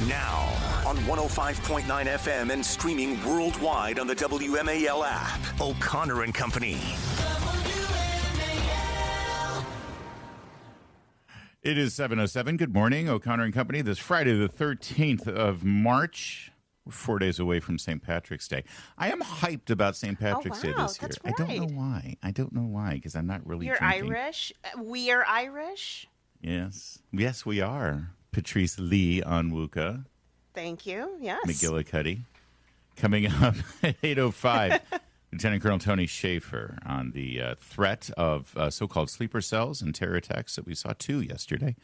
Now, on 105.9 FM and streaming worldwide on the WMAL app, O'Connor and Company. It is 7:07. Good morning, O'Connor and Company. This Friday, the 13th of March. We're 4 days away from St. Patrick's Day. I am hyped about St. Patrick's Day this year. That's right. I don't know why, because I'm not really You're drinking. Irish? We are Irish? Yes, we are. Patrice Lee Onwuka. Thank you, yes. McGillicuddy. Coming up at 8:05, Lieutenant Colonel Tony Schaefer on the threat of so-called sleeper cells and terror attacks that we saw two yesterday.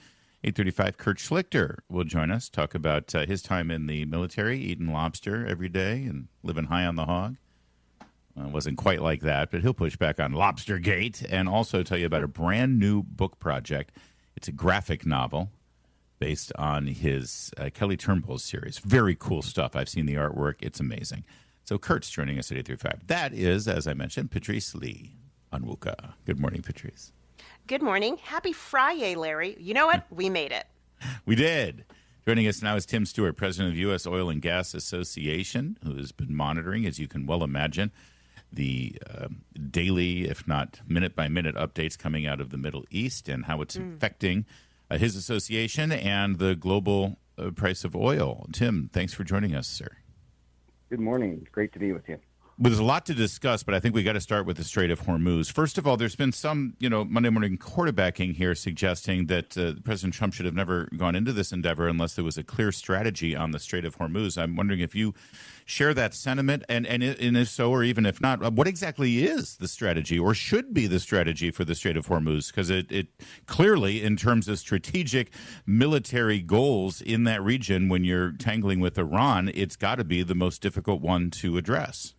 8:35, Kurt Schlichter will join us, talk about his time in the military, eating lobster every day and living high on the hog. It wasn't quite like that, but he'll push back on Lobstergate and also tell you about a brand new book project. It's a graphic novel based on his Kelly Turnbull's series. Very cool stuff. I've seen the artwork. It's amazing. So Kurt's joining us at 8:35. That is, as I mentioned, Patrice Lee Onwuka. Good morning, Patrice. Good morning. Happy Friday, Larry. You know what? We made it. We did. Joining us now is Tim Stewart, president of U.S. Oil and Gas Association, who has been monitoring, as you can well imagine, the daily, if not minute-by-minute updates coming out of the Middle East and how it's affecting his association and the global price of oil. Tim, thanks for joining us, sir. Good morning. It's great to be with you. Well, there's a lot to discuss, but I think we got to start with the Strait of Hormuz. First of all, there's been some, Monday morning quarterbacking here suggesting that President Trump should have never gone into this endeavor unless there was a clear strategy on the Strait of Hormuz. I'm wondering if you share that sentiment, and if so, or even if not, what exactly is the strategy or should be the strategy for the Strait of Hormuz? Because it clearly, in terms of strategic military goals in that region, when you're tangling with Iran, it's got to be the most difficult one to address.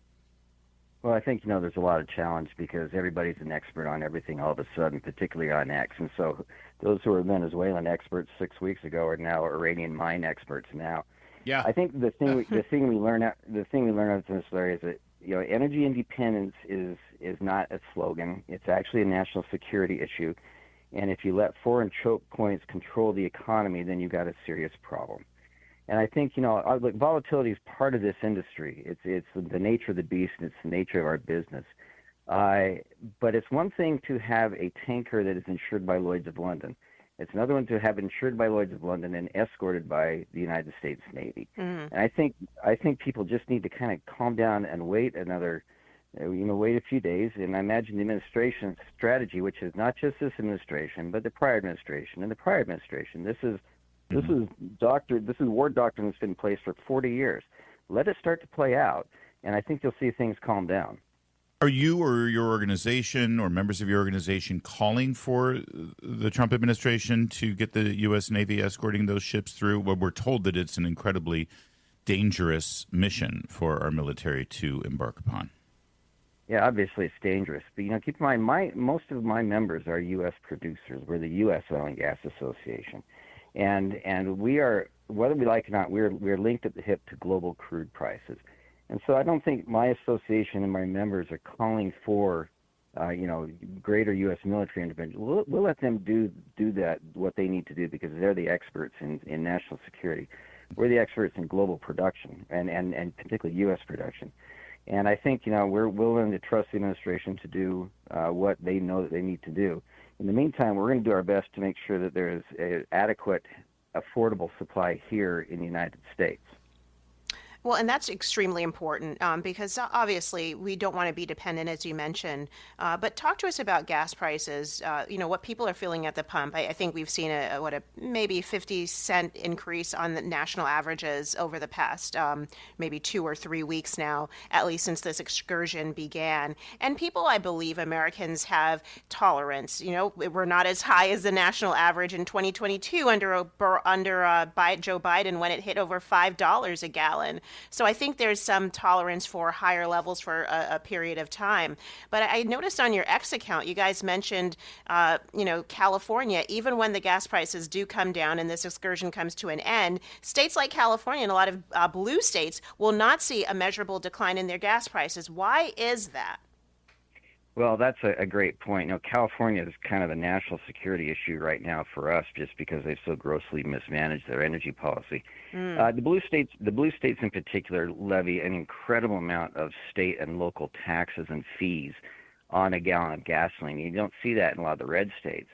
Well, I think, there's a lot of challenge because everybody's an expert on everything all of a sudden, particularly on X. And so those who were Venezuelan experts 6 weeks ago are now Iranian mine experts now. Yeah. I think the thing we learn out of this, Larry, is that, energy independence is not a slogan. It's actually a national security issue. And if you let foreign choke points control the economy, then you've got a serious problem. And I think, volatility is part of this industry. It's the nature of the beast, and it's the nature of our business. But it's one thing to have a tanker that is insured by Lloyd's of London. It's another one to have insured by Lloyd's of London and escorted by the United States Navy. And I think people just need to kind of calm down and wait wait a few days. And I imagine the administration's strategy, which is not just this administration, but the prior administration and the prior administration. This is war doctrine that's been in place for 40 years. Let it start to play out, and I think you'll see things calm down. Are you or your organization or members of your organization calling for the Trump administration to get the U.S. Navy escorting those ships through? Well, we're told that it's an incredibly dangerous mission for our military to embark upon. Yeah, obviously it's dangerous. But, keep in mind, most of my members are U.S. producers. We're the U.S. Oil and Gas Association. And we are, whether we like it or not, we're linked at the hip to global crude prices. And so I don't think my association and my members are calling for, greater U.S. military intervention. We'll let them do that, what they need to do, because they're the experts in national security. We're the experts in global production and particularly U.S. production. And I think, we're willing to trust the administration to do what they know that they need to do. In the meantime, we're going to do our best to make sure that there is an adequate, affordable supply here in the United States. Well, and that's extremely important because obviously we don't want to be dependent, as you mentioned. But talk to us about gas prices, what people are feeling at the pump. I think we've seen a maybe 50-cent increase on the national averages over the past maybe 2 or 3 weeks now, at least since this excursion began. And people, I believe, Americans have tolerance. We're not as high as the national average in 2022 under Joe Biden when it hit over $5 a gallon. So I think there's some tolerance for higher levels for a period of time. But I noticed on your X account, you guys mentioned, California, even when the gas prices do come down and this excursion comes to an end, states like California and a lot of blue states will not see a measurable decline in their gas prices. Why is that? Well, that's a great point. California is kind of a national security issue right now for us, just because they've so grossly mismanaged their energy policy. The blue states in particular levy an incredible amount of state and local taxes and fees on a gallon of gasoline. You don't see that in a lot of the red states.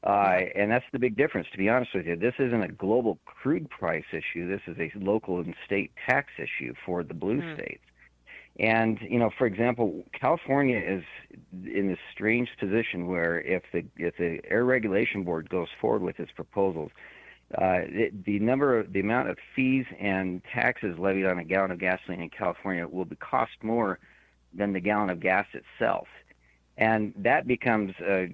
And that's the big difference, to be honest with you. This isn't a global crude price issue. This is a local and state tax issue for the blue states. And, for example, California is in this strange position where if the Air Regulation Board goes forward with its proposals, the amount of fees and taxes levied on a gallon of gasoline in California will cost more than the gallon of gas itself. And that becomes a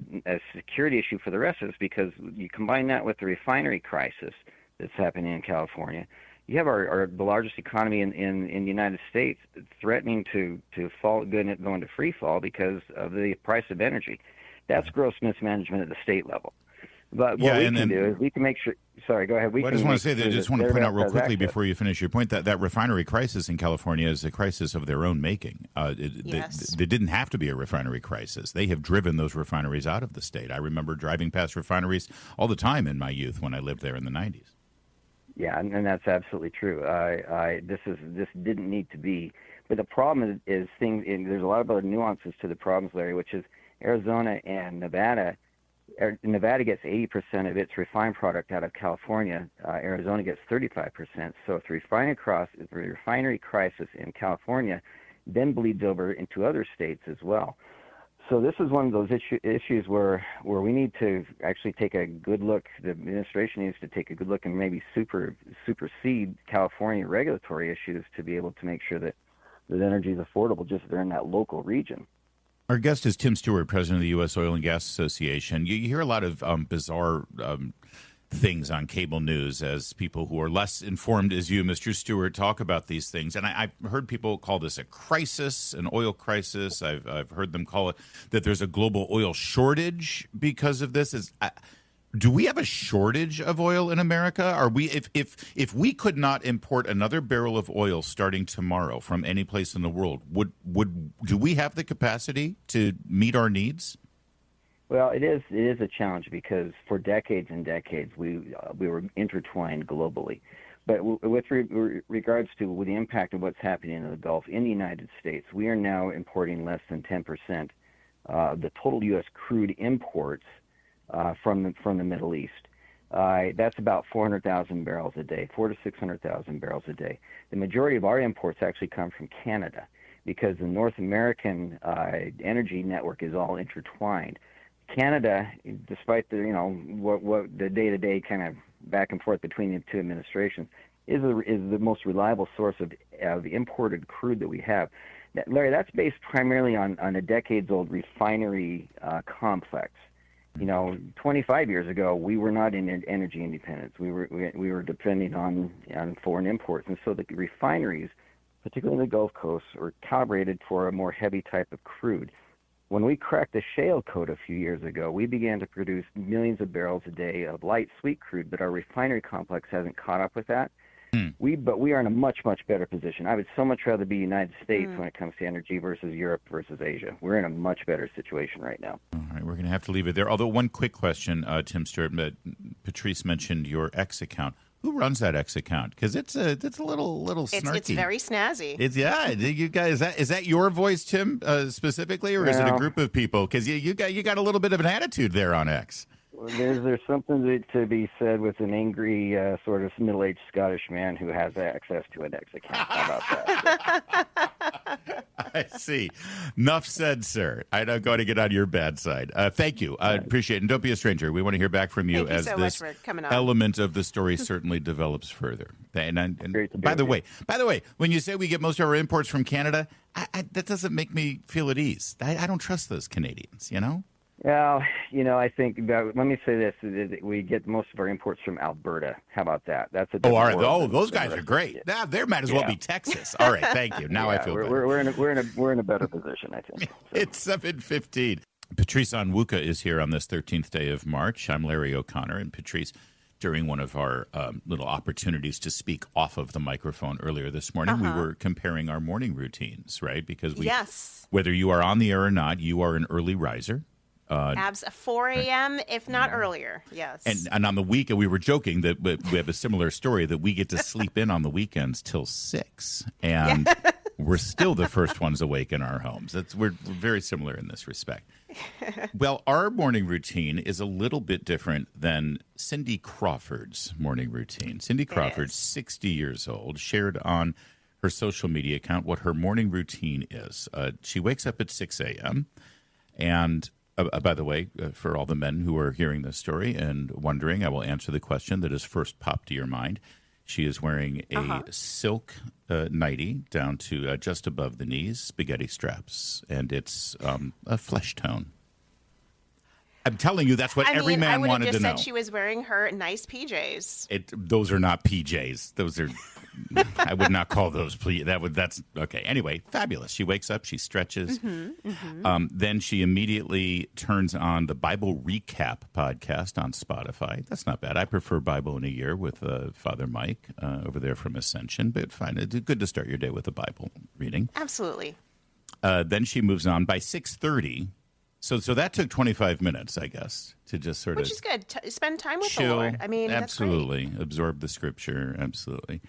security issue for the rest of us, because you combine that with the refinery crisis that's happening in California. You have the largest economy in the United States threatening to fall, go into free fall because of the price of energy. That's gross mismanagement at the state level. But what we can do is we can make sure. Sorry, go ahead. I just want to say that I just want to point out real quickly before you finish your point that refinery crisis in California is a crisis of their own making. There didn't have to be a refinery crisis. They have driven those refineries out of the state. I remember driving past refineries all the time in my youth when I lived there in the 90s. Yeah, and that's absolutely true. This didn't need to be, but the problem is there's a lot of other nuances to the problems, Larry, which is Arizona and Nevada. Nevada gets 80% of its refined product out of California. Arizona gets 35%. So if the refinery crisis in California then bleeds over into other states as well. So this is one of those issues where we need to actually take a good look. The administration needs to take a good look and maybe supersede California regulatory issues to be able to make sure that energy is affordable just there in that local region. Our guest is Tim Stewart, president of the U.S. Oil and Gas Association. You hear a lot of bizarre things on cable news as people who are less informed as you, Mr. Stewart, talk about these things. And I've heard people call this a crisis, an oil crisis. I've heard them call it that there's a global oil shortage because of this. Do we have a shortage of oil in America? Are we, if we could not import another barrel of oil starting tomorrow from any place in the world, do we have the capacity to meet our needs? Well, it is a challenge because for decades and decades we were intertwined globally. But with regards to the impact of what's happening in the Gulf in the United States, we are now importing less than 10% of the total U.S. crude imports from the Middle East. That's about 400,000 barrels a day, 400,000 to 600,000 barrels a day. The majority of our imports actually come from Canada because the North American energy network is all intertwined. Canada, despite the what the day-to-day kind of back and forth between the two administrations, is the most reliable source of imported crude that we have. Larry, that's based primarily on a decades-old refinery complex. 25 years ago, we were not in energy independence. We were depending on foreign imports, and so the refineries, particularly in the Gulf Coast, are calibrated for a more heavy type of crude. When we cracked the shale code a few years ago, we began to produce millions of barrels a day of light sweet crude, but our refinery complex hasn't caught up with that. But we are in a much, much better position. I would so much rather be United States when it comes to energy versus Europe versus Asia. We're in a much better situation right now. All right, we're going to have to leave it there. Although one quick question, Tim Stewart, Patrice mentioned your X account. Who runs that X account? Because it's a little snarky. It's very snazzy. You guys, is that your voice, Tim, specifically, or is it a group of people? Because you got a little bit of an attitude there on X. There's something to be said with an angry sort of middle-aged Scottish man who has access to an X account. How about that? I see. Enough said, sir. I'm not going to get on your bad side. Thank you. I appreciate it. And don't be a stranger. We want to hear back from you as this element of the story certainly develops further. And by the way, when you say we get most of our imports from Canada, that doesn't make me feel at ease. I don't trust those Canadians, Well, I think let me say this: we get most of our imports from Alberta. How about that? That's a those guys are great. Yeah. They might as well be Texas. All right, thank you. Now I feel better. We're in a better position, I think. So. It's 7:15. Patrice Onwuka is here on this 13th day of March. I'm Larry O'Connor, and Patrice, during one of our little opportunities to speak off of the microphone earlier this morning, we were comparing our morning routines, right? Because whether you are on the air or not, you are an early riser. 4 a.m., if not earlier, yes. And on the weekend, we were joking that we have a similar story that we get to sleep in on the weekends till 6. And we're still the first ones awake in our homes. We're very similar in this respect. Well, our morning routine is a little bit different than Cindy Crawford's morning routine. Cindy Crawford, 60 years old, shared on her social media account what her morning routine is. She wakes up at 6 a.m. and by the way, for all the men who are hearing this story and wondering, I will answer the question that has first popped to your mind. She is wearing a silk nightie down to just above the knees, spaghetti straps, and it's a flesh tone. I'm telling you, that's what every man wanted to know. I would have just said she was wearing her nice PJs. Those are not PJs. Those are... I would not call those, please. That's okay. Anyway, fabulous. She wakes up, she stretches. Then she immediately turns on the Bible Recap podcast on Spotify. That's not bad. I prefer Bible in a Year with Father Mike over there from Ascension, but fine. It's good to start your day with a Bible reading. Absolutely. Then she moves on by 6:30. So that took 25 minutes, I guess, to just sort of... Which is good. Spend time with chill. The Lord. I mean, absolutely. That's great. Absorb the scripture. Absolutely.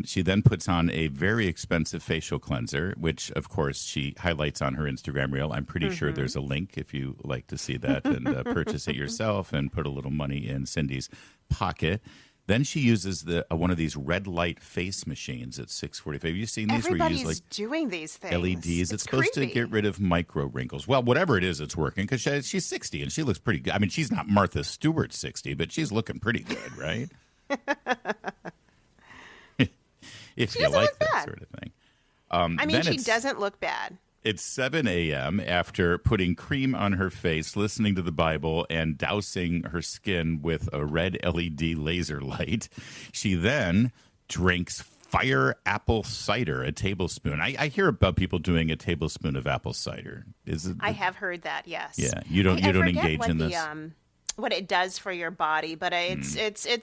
She then puts on a very expensive facial cleanser, which, of course, she highlights on her Instagram reel. I'm pretty sure there's a link if you like to see that and purchase it yourself and put a little money in Cindy's pocket. Then she uses one of these red light face machines at 6:45. Have you seen these? Everybody's where you use doing these things. LEDs. It's supposed to get rid of micro wrinkles. Well, whatever it is, it's working because she's 60 and she looks pretty good. I mean, she's not Martha Stewart 60, but she's looking pretty good, right? If you like that sort of thing. I mean, she doesn't look bad. It's 7 a.m. after putting cream on her face, listening to the Bible, and dousing her skin with a red LED laser light. She then drinks fire apple cider, a tablespoon. I hear about people doing a tablespoon of apple cider. I have heard that, yes. Yeah, you don't engage in this. What it does for your body, but it's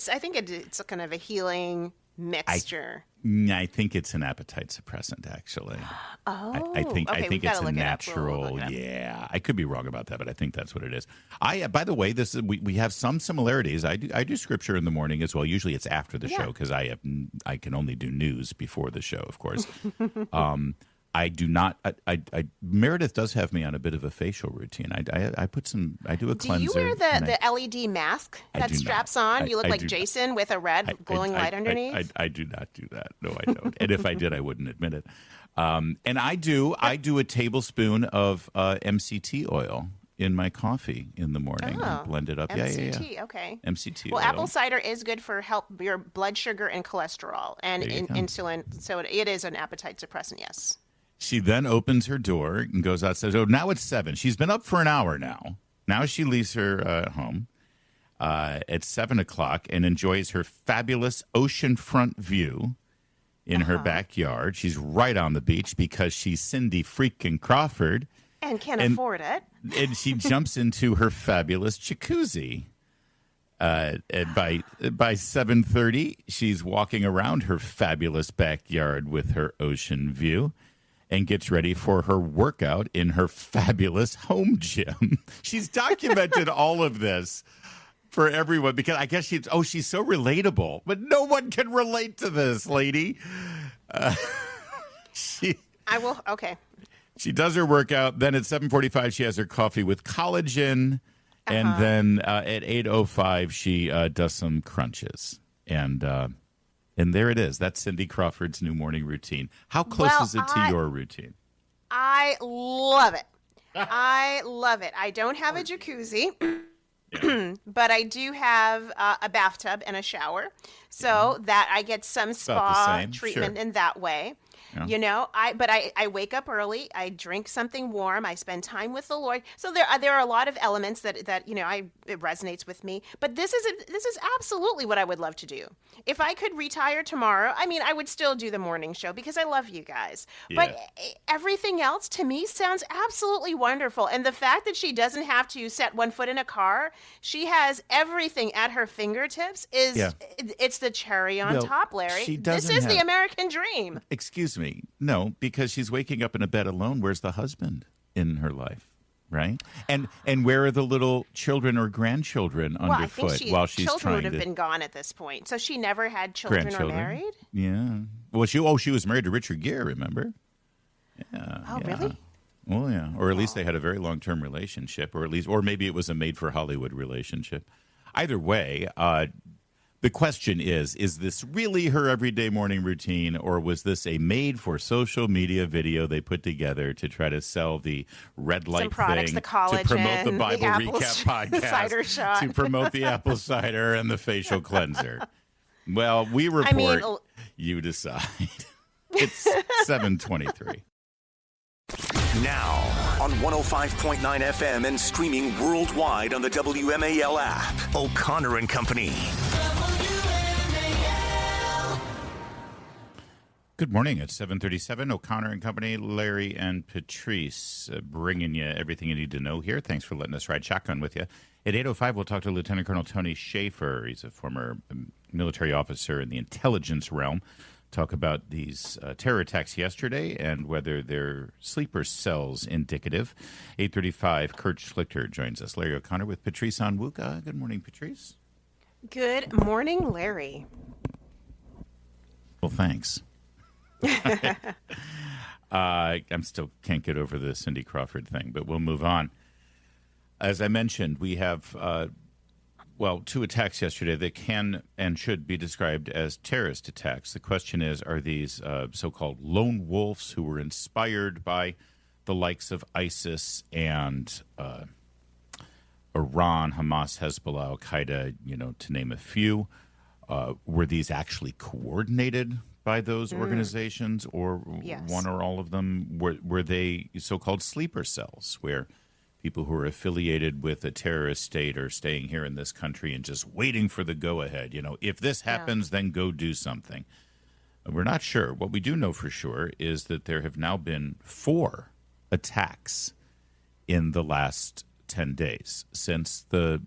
I think it's kind of a healing mixture. I think it's an appetite suppressant, actually. Oh, I think it's a natural. Yeah, I could be wrong about that, but I think that's what it is. By the way, we have some similarities. I do scripture in the morning as well. Usually, it's after the show because I can only do news before the show, of course. I do not. Meredith does have me on a bit of a facial routine. I do a cleanser. Do you wear the LED mask that straps on? You look like Jason with a red glowing light underneath. I do not do that. No, I don't. And if I did, I wouldn't admit it. And I do a tablespoon of MCT oil in my coffee in the morning and blend it up. MCT, okay. MCT well, oil. apple cider is good for your blood sugar and cholesterol and insulin. So it is an appetite suppressant, yes. She then opens her door and goes outside. So now it's 7. She's been up for an hour now. Now she leaves her home at 7 o'clock and enjoys her fabulous oceanfront view in her backyard. She's right on the beach because she's Cindy freaking Crawford. And can afford it. And she jumps into her fabulous jacuzzi. And by 7:30, she's walking around her fabulous backyard with her ocean view and gets ready for her workout in her fabulous home gym. She's documented all of this for everyone because I guess she's so relatable, but no one can relate to this lady. Okay. She does her workout. Then at 7:45, she has her coffee with collagen. And then at 8:05, she does some crunches. And there it is. That's Cindy Crawford's new morning routine. How close is it to your routine? I love it. I love it. I don't have a jacuzzi, but I do have a bathtub and a shower. So that I get some spa treatment in that way. I wake up early. I drink something warm. I spend time with the Lord. So there are a lot of elements that it resonates with me. But this is absolutely what I would love to do. If I could retire tomorrow, I would still do the morning show because I love you guys. Yeah. But everything else to me sounds absolutely wonderful. And the fact that she doesn't have to set one foot in a car, she has everything at her fingertips. It's the cherry on top, Larry. This is the American dream. Excuse me. No, because she's waking up in a bed alone. Where's the husband in her life, right? And where are the little children or grandchildren underfoot while she's trying to... Children would have been gone at this point. So she never had children or married? Yeah. Well, she was married to Richard Gere, remember? Yeah. Oh, really? Well, yeah. Or at least they had a very long-term relationship, or maybe it was a made-for-Hollywood relationship. Either way, the question is this really her everyday morning routine, or was this a made-for-social media video they put together to try to sell the red light thing, the collagen, to promote the Bible Recap podcast, cider shot. to promote the apple cider and the facial cleanser? Well, we report, you decide. It's 7:23. Now, on 105.9 FM and streaming worldwide on the WMAL app, O'Connor and Company. Good morning. It's 7:37. O'Connor and Company, Larry and Patrice, bringing you everything you need to know here. Thanks for letting us ride shotgun with you. At 8:05, we'll talk to Lieutenant Colonel Tony Schaefer. He's a former military officer in the intelligence realm. Talk about these terror attacks yesterday and whether they're sleeper cells indicative. 8:35, Kurt Schlichter joins us. Larry O'Connor with Patrice Onwuka. Good morning, Patrice. Good morning, Larry. Well, thanks. I'm still can't get over the Cindy Crawford thing, but we'll move on. As I mentioned, we have, two attacks yesterday that can and should be described as terrorist attacks. The question is, are these so-called lone wolves who were inspired by the likes of ISIS and Iran, Hamas, Hezbollah, Al-Qaeda, to name a few? Were these actually coordinated by those organizations, or one or all of them? Were they so-called sleeper cells, where people who are affiliated with a terrorist state are staying here in this country and just waiting for the go-ahead? If this happens, then go do something. We're not sure. What we do know for sure is that there have now been 4 attacks in the last 10 days since the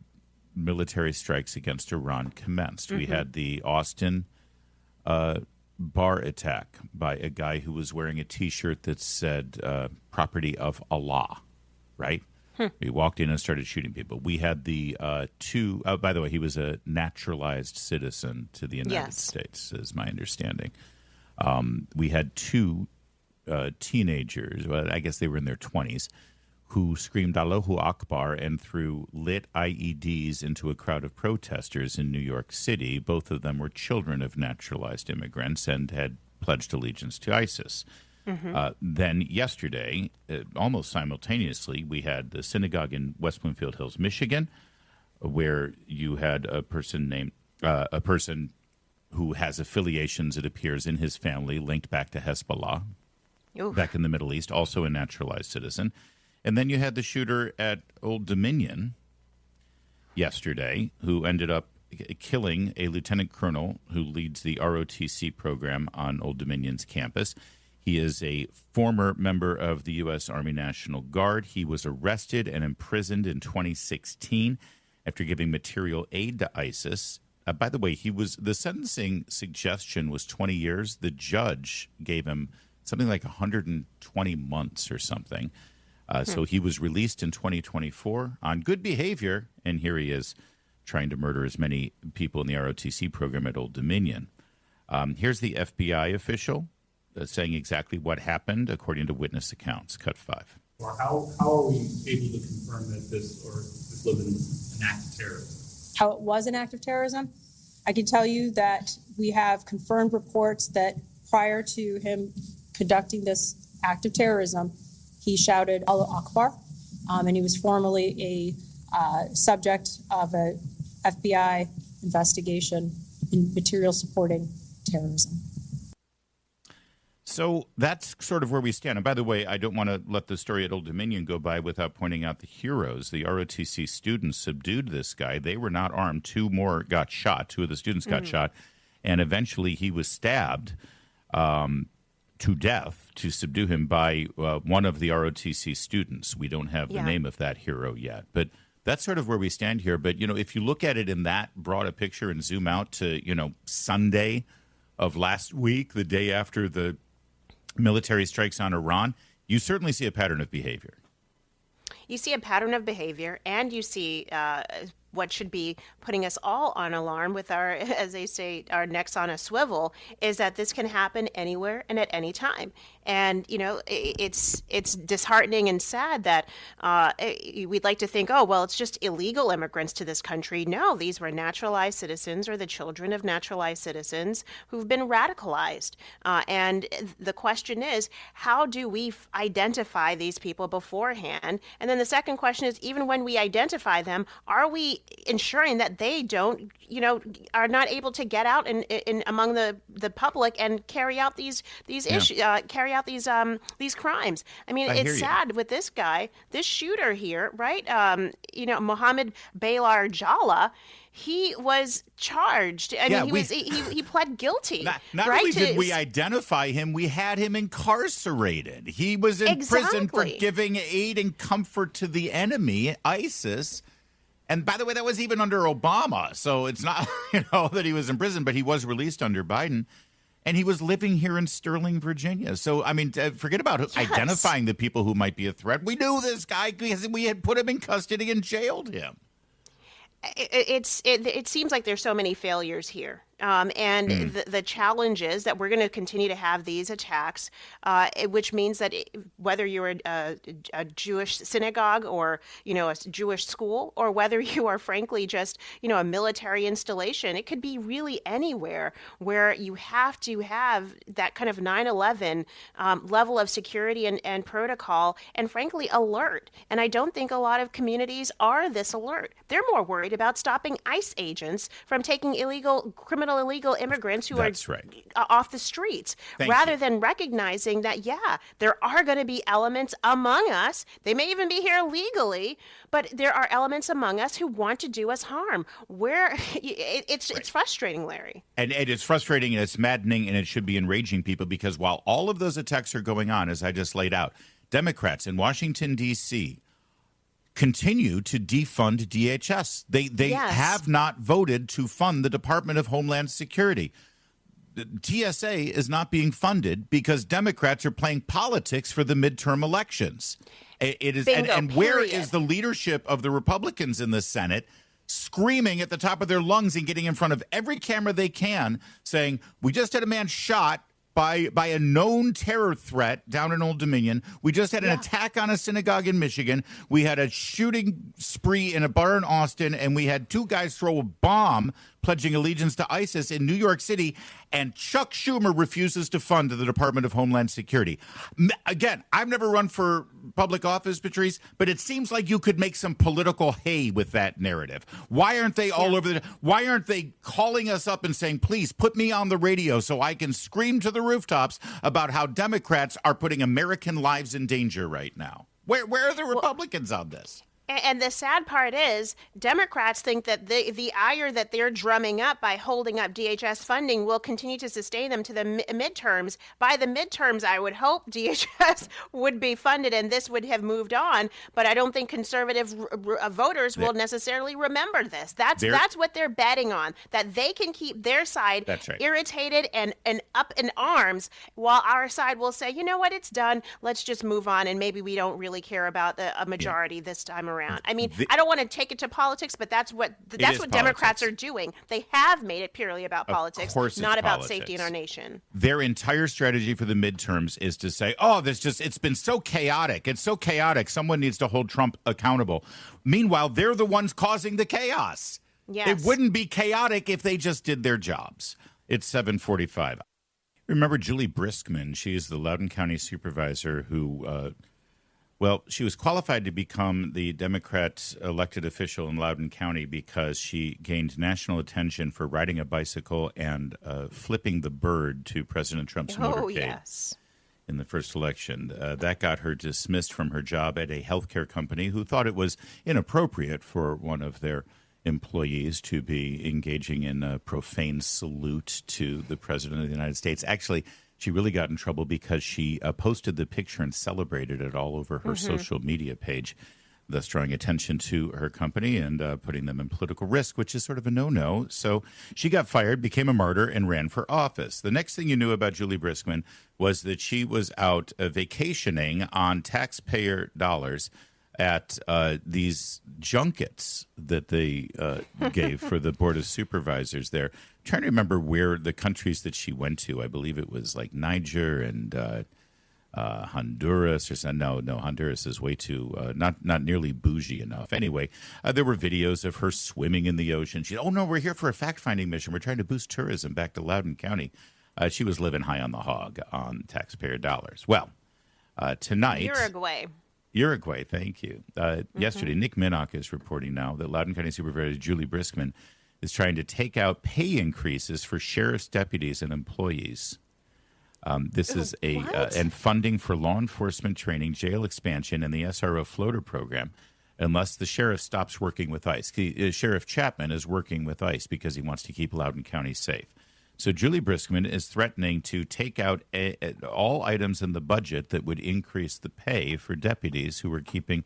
military strikes against Iran commenced. Mm-hmm. We had the Austin bar attack by a guy who was wearing a T-shirt that said property of Allah, right? He walked in and started shooting people. We had the by the way, he was a naturalized citizen to the United States, is my understanding. We had 2 teenagers, I guess they were in their 20s, who screamed Allahu Akbar and threw lit IEDs into a crowd of protesters in New York City. Both of them were children of naturalized immigrants and had pledged allegiance to ISIS. Mm-hmm. Then yesterday, almost simultaneously, we had the synagogue in West Bloomfield Hills, Michigan, where you had a person who has affiliations, it appears, in his family linked back to Hezbollah, back in the Middle East, also a naturalized citizen. And then you had the shooter at Old Dominion yesterday, who ended up killing a lieutenant colonel who leads the ROTC program on Old Dominion's campus. He is a former member of the U.S. Army National Guard. He was arrested and imprisoned in 2016 after giving material aid to ISIS. By the way, the sentencing suggestion was 20 years. The judge gave him something like 120 months or something. So he was released in 2024 on good behavior, and here he is trying to murder as many people in the ROTC program at Old Dominion. Here's the FBI official saying exactly what happened according to witness accounts. Cut 5. How are we able to confirm that this was an act of terrorism? How it was an act of terrorism? I can tell you that we have confirmed reports that prior to him conducting this act of terrorism, he shouted Allah Akbar, and he was formerly a subject of a FBI investigation in material supporting terrorism. So that's sort of where we stand. And by the way, I don't want to let the story at Old Dominion go by without pointing out the heroes. The ROTC students subdued this guy. They were not armed. Two more got shot. Two of the students got shot. And eventually he was stabbed to death to subdue him by one of the ROTC students. We don't have the name of that hero yet. But that's sort of where we stand here. But, if you look at it in that broader picture and zoom out to, Sunday of last week, the day after the military strikes on Iran, you certainly see a pattern of behavior. You see a pattern of behavior, and you see what should be putting us all on alarm with our, as they say, our necks on a swivel, is that this can happen anywhere and at any time. And, it's disheartening and sad that we'd like to think, oh, well, it's just illegal immigrants to this country. No, these were naturalized citizens or the children of naturalized citizens who've been radicalized. And the question is, how do we identify these people beforehand? And then the second question is, even when we identify them, are we ensuring that they don't, are not able to get out in among the public and carry out these issues, carry out these crimes? I mean, it's sad with this guy, this shooter here, right? Mohammed Baylar Jala. He was charged. I mean, he pled guilty. Not right? only did we identify him, we had him incarcerated. He was in prison for giving aid and comfort to the enemy, ISIS. And by the way, that was even under Obama. So it's not, that he was in prison, but he was released under Biden. And he was living here in Sterling, Virginia. So, I mean, forget about identifying the people who might be a threat. We knew this guy because we had put him in custody and jailed him. It seems like there's so many failures here. The challenge is that we're going to continue to have these attacks, which means that whether you're a Jewish synagogue or, a Jewish school, or whether you are frankly just, a military installation, it could be really anywhere where you have to have that kind of 9/11 level of security and protocol and frankly alert. And I don't think a lot of communities are this alert. They're more worried about stopping ICE agents from taking criminal illegal immigrants who are off the streets, rather than recognizing that, there are going to be elements among us. They may even be here legally, but there are elements among us who want to do us harm. It's frustrating, Larry. And it is frustrating, and it's maddening, and it should be enraging people, because while all of those attacks are going on, as I just laid out, Democrats in Washington, D.C., continue to defund DHS. They have not voted to fund the Department of Homeland Security. The TSA is not being funded because Democrats are playing politics for the midterm elections. It is, Bingo, and where is the leadership of the Republicans in the Senate screaming at the top of their lungs and getting in front of every camera they can, saying, we just had a man shot by a known terror threat down in Old Dominion. We just had an attack on a synagogue in Michigan. We had a shooting spree in a bar in Austin, and we had two guys throw a bomb pledging allegiance to ISIS in New York City, and Chuck Schumer refuses to fund the Department of Homeland Security. Again, I've never run for public office, Patrice, but it seems like you could make some political hay with that narrative. Why aren't they all over why aren't they calling us up and saying, please put me on the radio so I can scream to the rooftops about how Democrats are putting American lives in danger right now? Where are the Republicans on this? And the sad part is Democrats think that the ire that they're drumming up by holding up DHS funding will continue to sustain them to the midterms. By the midterms, I would hope DHS would be funded and this would have moved on. But I don't think conservative voters will necessarily remember this. That's what they're betting on, that they can keep their side irritated and up in arms, while our side will say, you know what, it's done. Let's just move on. And maybe we don't really care about a majority this time around. I mean, I don't want to take it to politics, but that's what Democrats are doing. They have made it purely about politics, not about safety in our nation. Their entire strategy for the midterms is to say, it's been so chaotic. It's so chaotic. Someone needs to hold Trump accountable. Meanwhile, they're the ones causing the chaos. Yes. It wouldn't be chaotic if they just did their jobs. It's 7:45. Remember Juli Briskman? She's the Loudoun County Supervisor who she was qualified to become the Democrat elected official in Loudoun County because she gained national attention for riding a bicycle and flipping the bird to President Trump's motorcade. Oh, yes. in the first election. That got her dismissed from her job at a healthcare company who thought it was inappropriate for one of their employees to be engaging in a profane salute to the President of the United States. Actually, she really got in trouble because she posted the picture and celebrated it all over her social media page, thus drawing attention to her company and putting them in political risk, which is sort of a no-no. So she got fired, became a martyr, and ran for office. The next thing you knew about Juli Briskman was that she was out vacationing on taxpayer dollars at these junkets that they gave for the Board of Supervisors there. I'm trying to remember where the countries that she went to. I believe it was like Niger and Honduras or something. No, Honduras is way too, not nearly bougie enough. Anyway, there were videos of her swimming in the ocean. She, oh no, we're here for a fact-finding mission. We're trying to boost tourism back to Loudoun County. She was living high on the hog on taxpayer dollars. Well, tonight... Uruguay, thank you. Yesterday, Nick Minnock is reporting now that Loudoun County Supervisor Juli Briskman is trying to take out pay increases for sheriff's deputies and employees. This is and funding for law enforcement training, jail expansion, and the SRO floater program, unless the sheriff stops working with ICE. Sheriff Chapman is working with ICE because he wants to keep Loudoun County safe. So Juli Briskman is threatening to take out all items in the budget that would increase the pay for deputies who are keeping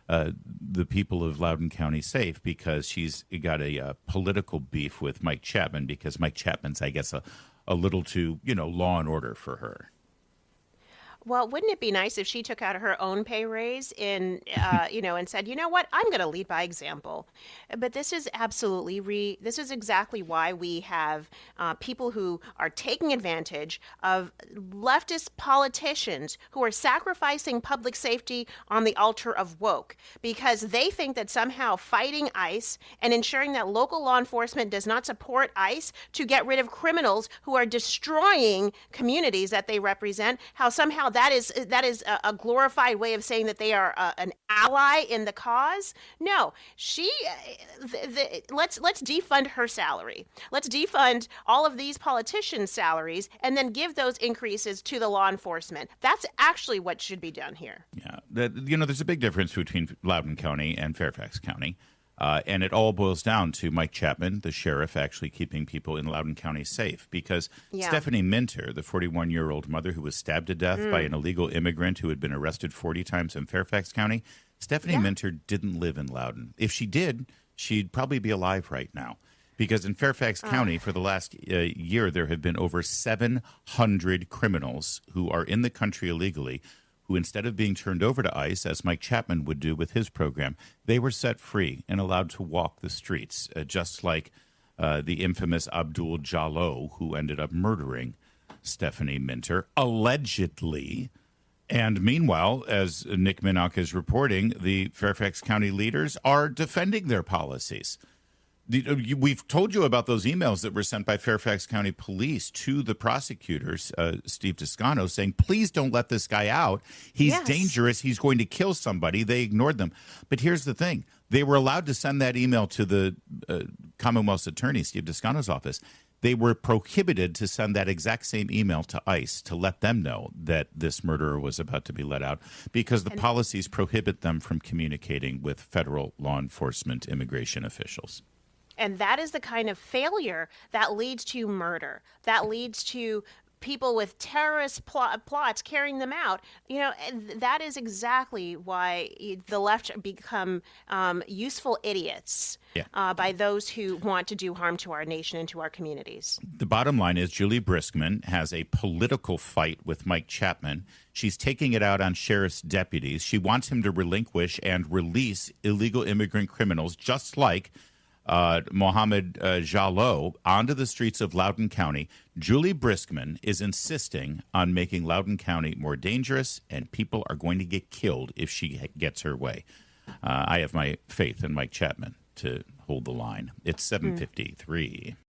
the people of Loudoun County safe, because she's got a political beef with Mike Chapman because Mike Chapman's, I guess, a little too, law and order for her. Well, wouldn't it be nice if she took out her own pay raise and said, you know what, I'm going to lead by example. But this is absolutely this is exactly why we have people who are taking advantage of leftist politicians who are sacrificing public safety on the altar of woke, because they think that somehow fighting ICE and ensuring that local law enforcement does not support ICE to get rid of criminals who are destroying communities that they represent, how somehow that is a glorified way of saying that they are an ally in the cause. No, let's defund her salary. Let's defund all of these politicians' salaries and then give those increases to the law enforcement. That's actually what should be done here. Yeah, there's a big difference between Loudoun County and Fairfax County. And it all boils down to Mike Chapman, the sheriff, actually keeping people in Loudoun County safe. Because Stephanie Minter, the 41-year-old mother who was stabbed to death by an illegal immigrant who had been arrested 40 times in Fairfax County, Stephanie Minter didn't live in Loudoun. If she did, she'd probably be alive right now. Because in Fairfax County, for the last year, there have been over 700 criminals who are in the country illegally, who instead of being turned over to ICE, as Mike Chapman would do with his program, they were set free and allowed to walk the streets, just like the infamous Abdul Jallo, who ended up murdering Stephanie Minter, allegedly. And meanwhile, as Nick Minnock is reporting, the Fairfax County leaders are defending their policies. We've told you about those emails that were sent by Fairfax County Police to the prosecutors, Steve Toscano, saying, please don't let this guy out. He's dangerous. He's going to kill somebody. They ignored them. But here's the thing. They were allowed to send that email to the Commonwealth's attorney, Steve Toscano's office. They were prohibited to send that exact same email to ICE to let them know that this murderer was about to be let out, because the policies prohibit them from communicating with federal law enforcement immigration officials. And that is the kind of failure that leads to murder, that leads to people with terrorist plots carrying them out. And that is exactly why the left become useful idiots by those who want to do harm to our nation and to our communities. The bottom line is Juli Briskman has a political fight with Mike Chapman. She's taking it out on sheriff's deputies. She wants him to relinquish and release illegal immigrant criminals, just like Mohammed Jallo, onto the streets of Loudoun County. Juli Briskman is insisting on making Loudoun County more dangerous, and people are going to get killed if she gets her way. I have my faith in Mike Chapman to hold the line. It's 7:53.